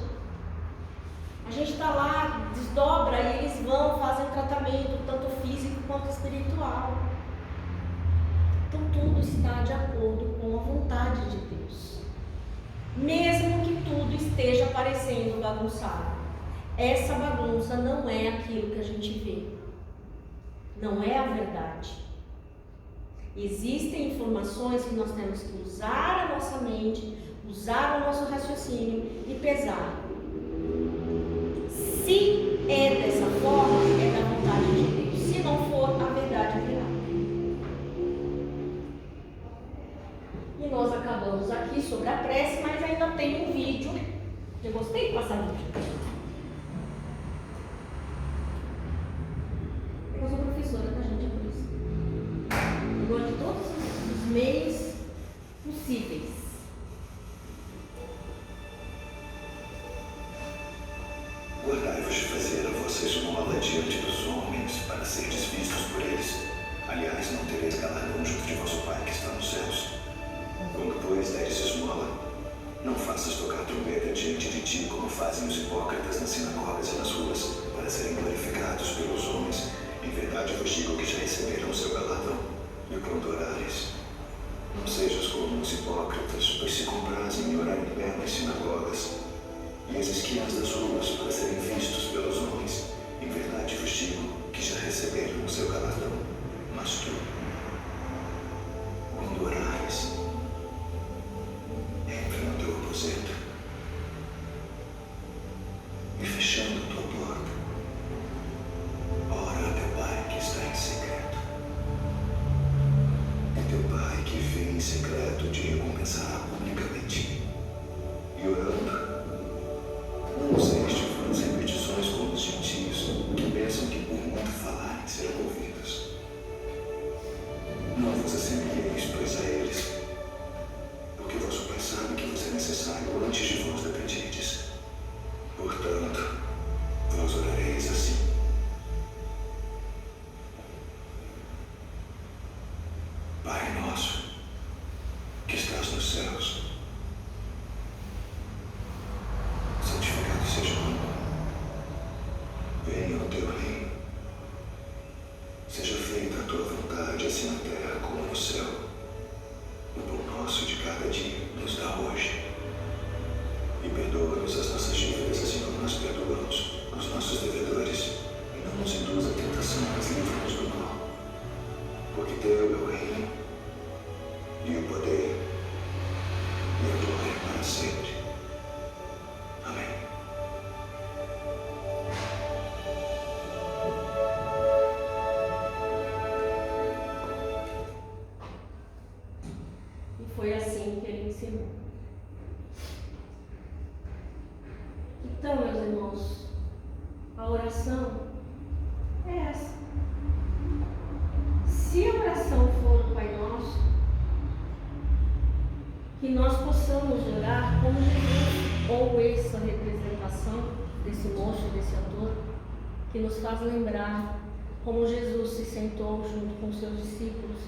A gente está lá, desdobra e eles vão, fazem um tratamento, tanto físico quanto espiritual. Então tudo está de acordo com a vontade de Deus. Mesmo que tudo esteja parecendo bagunçado. Essa bagunça não é aquilo que a gente vê. Não é a verdade. Existem informações que nós temos que usar a nossa mente, usar o nosso raciocínio e pesar. como fazem os hipócritas nas sinagogas e nas ruas, para serem glorificados pelos homens. Em verdade vos digo que já receberam o seu galardão. E quando orares, não sejas como os hipócritas, pois se comprazem em orar em pé nas sinagogas e as esquinas das ruas para serem vistos pelos homens. Em verdade vos digo que já receberam o seu galardão. Mas tu, quando orares, entra no teu aposento e fechando a tua porta, ora a teu Pai que está em secreto. E teu Pai que vê em secreto te recompensará publicamente. E orando, não useis de vãs repetições como os gentios, que pensam que por muito falarem serão ouvidos. Não vos assemelheis, pois, a eles, porque vosso Pai sabe que vos é necessário antes de vós dependerdes. Portanto, vós orareis assim: Pai nosso, que estás nos céus, santificado seja o teu nome. Venha o teu reino. Seja feita a tua vontade, assim na terra como no céu. O pão nosso de cada dia nos dá hoje. E perdoa-nos as nossas dívidas, assim como nós perdoamos aos nossos devedores. E não nos induza a tentação, mas livra-nos do mal. Porque teu é o reino, e o poder, e a glória para sempre. Amém. E foi assim que ele ensinou. Então, meus irmãos, a oração é essa. Se a oração for o Pai Nosso, que nós possamos orar como Jesus, ou essa representação desse moço, desse ator, que nos faz lembrar como Jesus se sentou junto com seus discípulos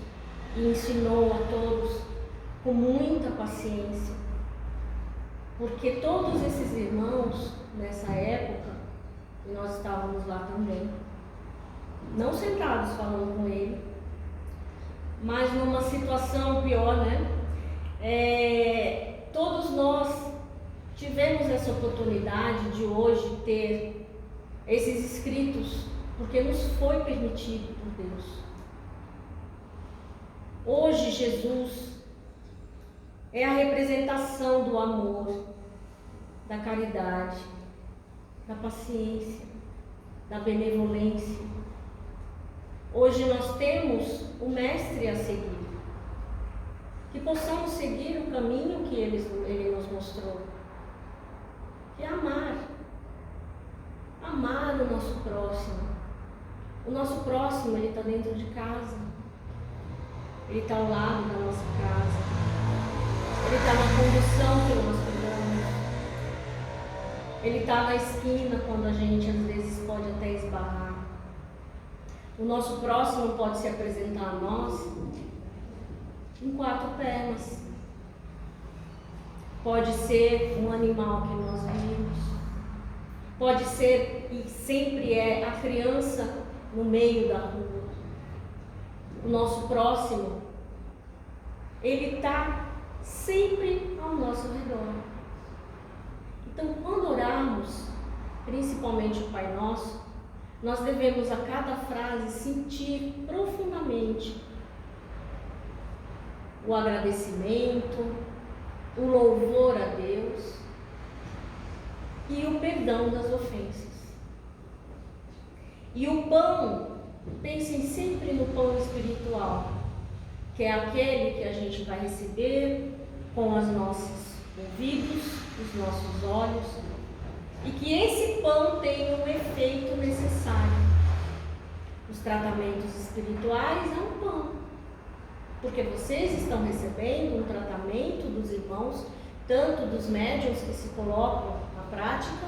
e ensinou a todos com muita paciência. Porque todos esses irmãos, nessa época, e nós estávamos lá também, não sentados falando com ele, mas numa situação pior, né? Todos nós tivemos essa oportunidade de hoje ter esses escritos, porque nos foi permitido por Deus. Hoje Jesus é a representação do amor, da caridade, da paciência, da benevolência. Hoje nós temos o Mestre a seguir. Que possamos seguir o caminho que ele nos mostrou. Que é amar. Amar o nosso próximo. O nosso próximo, ele está dentro de casa. Ele está ao lado da nossa casa. Ele está na condução que nós pegamos. Ele está na esquina quando a gente às vezes pode até esbarrar. O nosso próximo pode se apresentar a nós em 4 pernas. Pode ser um animal que nós vimos. Pode ser, e sempre é, a criança no meio da rua. O nosso próximo, ele está sempre ao nosso redor. Então, quando orarmos, principalmente o Pai Nosso, nós devemos a cada frase sentir profundamente o agradecimento, o louvor a Deus e o perdão das ofensas. E o pão, pensem sempre no pão espiritual, que é aquele que a gente vai receber com os nossos ouvidos, os nossos olhos, e que esse pão tenha o efeito necessário. Os tratamentos espirituais é um pão, porque vocês estão recebendo um tratamento dos irmãos, tanto dos médiuns que se colocam na prática,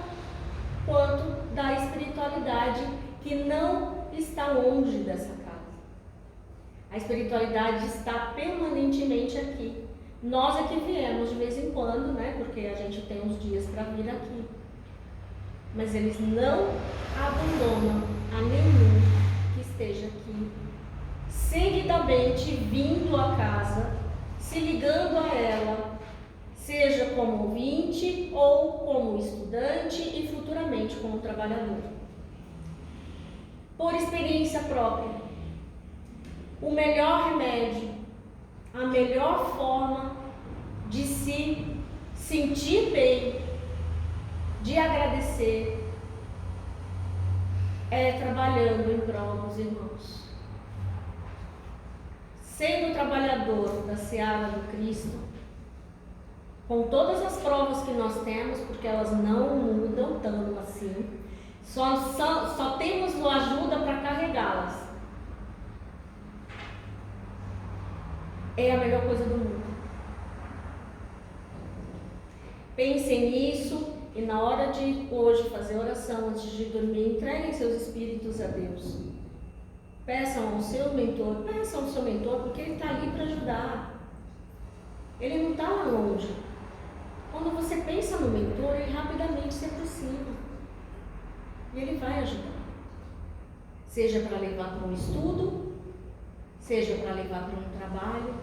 quanto da espiritualidade que não está longe dessa casa. A espiritualidade está permanentemente aqui. Nós é que viemos de vez em quando, né? Porque a gente tem uns dias para vir aqui. mas eles não abandonam a nenhum que esteja aqui, seguidamente vindo à casa, se ligando a ela, seja como ouvinte ou como estudante e futuramente como trabalhador. Por experiência própria, o melhor remédio, a melhor forma de se sentir bem, de agradecer, é trabalhando em prol dos irmãos. Sendo trabalhador da seara do Cristo, com todas as provas que nós temos, porque elas não mudam tanto assim, só temos ajuda para carregá-las. É a melhor coisa do mundo. Pensem nisso e na hora de hoje fazer oração antes de dormir, entreguem seus espíritos a Deus. Peçam ao seu mentor, porque ele está ali para ajudar. Ele não está lá longe. Quando você pensa no mentor, ele rapidamente se aproxima. E ele vai ajudar. Seja para levar para um estudo, seja para levar para um trabalho,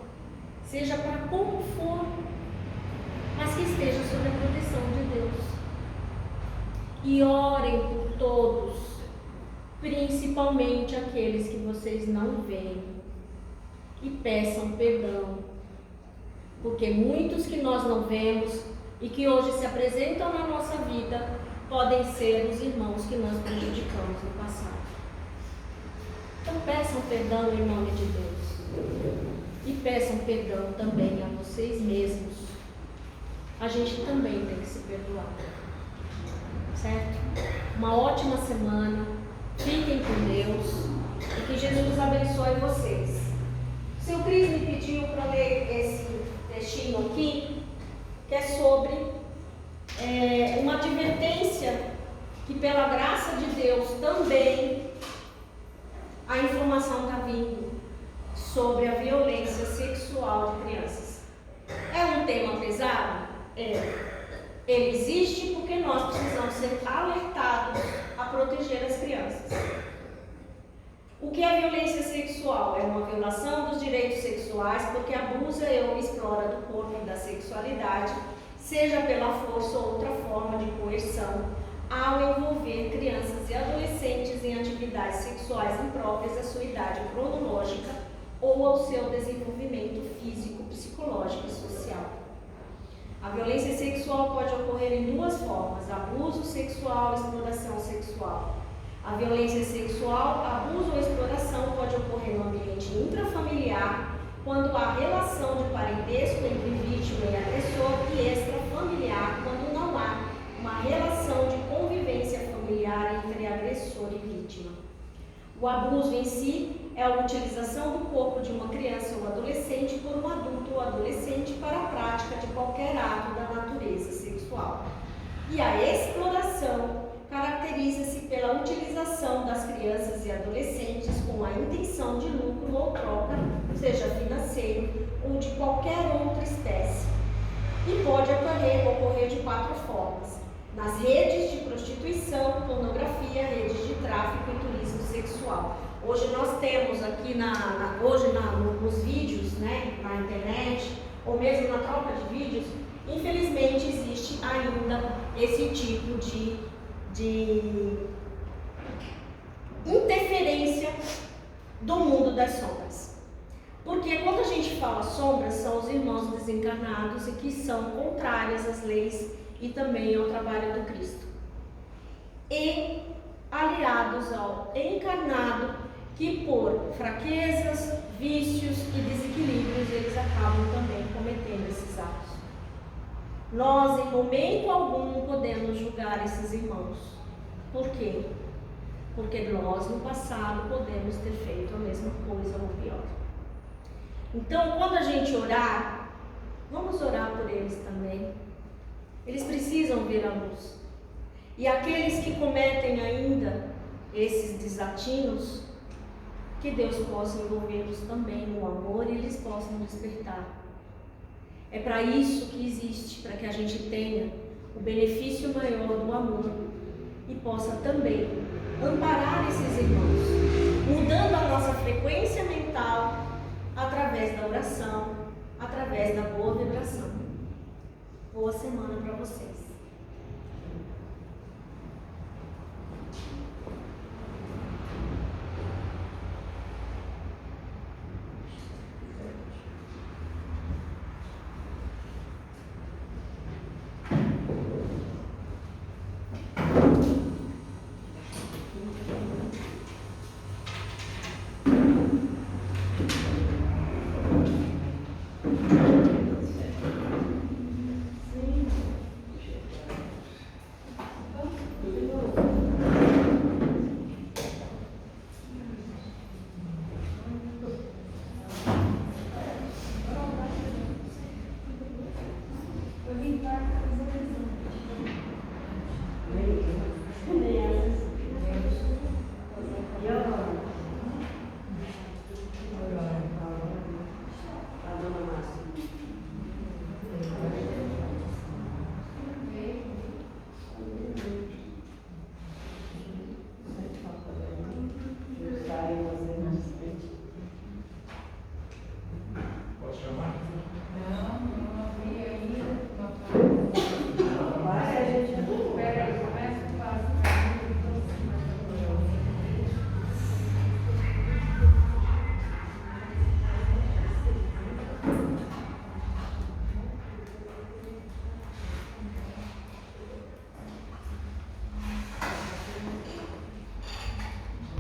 seja para como for, mas que esteja sob a proteção de Deus. E orem por todos, principalmente aqueles que vocês não veem, e peçam perdão, porque muitos que nós não vemos e que hoje se apresentam na nossa vida podem ser os irmãos que nós prejudicamos no passado. Então peçam perdão em nome de Deus e peçam perdão também a vocês mesmos. A gente também tem que se perdoar, certo? Uma ótima semana, fiquem com Deus e que Jesus abençoe vocês. O seu Cris me pediu para ler esse textinho aqui, que é sobre uma advertência que, pela graça de Deus, também a informação está vindo sobre a violência sexual de crianças. É um tema pesado? Ele existe porque nós precisamos ser alertados a proteger as crianças. O que é violência sexual? É uma violação dos direitos sexuais porque abusa ou explora do corpo e da sexualidade, seja pela força ou outra forma de coerção, ao envolver crianças e adolescentes em atividades sexuais impróprias à sua idade cronológica ou ao seu desenvolvimento físico, psicológico e social. A violência sexual pode ocorrer em duas formas: abuso sexual e exploração sexual. A violência sexual, abuso ou exploração pode ocorrer no ambiente intrafamiliar, quando há relação de parentesco entre vítima e agressor, e extrafamiliar, quando não há uma relação de convivência familiar entre agressor e vítima. O abuso em si é a utilização do corpo de uma criança ou adolescente por um adulto ou adolescente para a prática de qualquer ato da natureza sexual. E a exploração caracteriza-se pela utilização das crianças e adolescentes com a intenção de lucro ou troca, seja financeiro ou de qualquer outra espécie. E pode ocorrer de 4 formas: nas redes de prostituição, pornografia, redes de tráfico e turismo sexual. Hoje nós temos aqui nos vídeos, né, na internet, ou mesmo na troca de vídeos, infelizmente existe ainda esse tipo de interferência do mundo das sombras. Porque quando a gente fala sombras, são os irmãos desencarnados e que são contrárias às leis e também ao trabalho do Cristo. E aliados ao encarnado, que por fraquezas, vícios e desequilíbrios, eles acabam também cometendo esses atos. Nós, em momento algum, podemos julgar esses irmãos. Por quê? Porque nós, no passado, podemos ter feito a mesma coisa ou pior. Então, quando a gente orar, vamos orar por eles também. Eles precisam ver a luz. E aqueles que cometem ainda esses desatinos, que Deus possa envolvê-los também no amor e eles possam despertar. É para isso que existe, para que a gente tenha o benefício maior do amor e possa também amparar esses irmãos, mudando a nossa frequência mental através da oração, através da boa vibração. Boa semana para vocês.